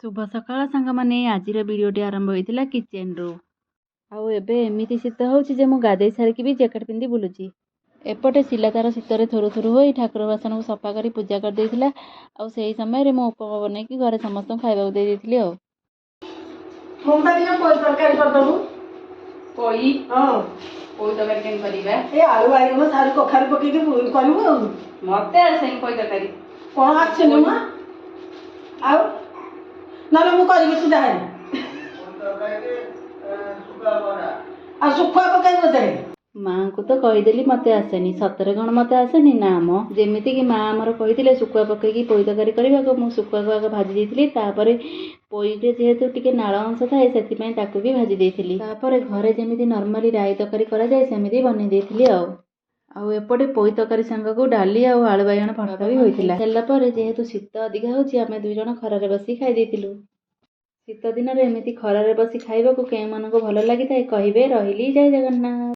शुभ सकाळ सांगमाने आजिर भिडियोटी आरंभ होता किचेन रू आउ एबे एमिति शीत होउछि जे मु गाधे सारिकी भी जैकेट पिंधि बुलुछि। एपटे शिला तार शीतरे थुरु थुरु होई ठाकुर बासन को सफा करी पूजा कर देइथिला। आउ सेही समय रे मो उपमा बनैकी घरे समस्त खाइबा दे देइथिली। आउ ममता दिना पोई तरकारी कर दबु पोई हां पोई तरकारी केन करिबा ए आलू बाइगण सारी कखारी पके के करबु मते आसेन पोई तरकारी कोन आछे न मा आउ नाले मु करबि तू जाहे आ सुखा पके दे माँ को तो कहीदेली मते आसेनी सतरे कौन मते आसेनी ना मो जेमिति कि माँ आमर कही शुखुआ पकईकी पोई तरकारी करने को शुखुआ को आगे भाजी देइथिली। तापर पोईटे जेहेतु टिके नाल अंश थाए सेतिपई ताकू भी भाजी देइथिली। तापर घरे जेमिति नॉर्मली राई तरकारी करा जाए सेमिति बनै देइथिली। आउ एपटे पोई तरकारी सांगको डाली आउ आलू बाइगण भर्ता भी होइथिला। हेला पर जेहेतु शीत अधिका होउछि आमे दुई जण खरारे बसी खाइ देइथिलु। शीत दिन एमिति खरारे बसी खाइबाकू केउ मानको भल लागिथाए कहिबे। रहिली जय जगन्नाथ।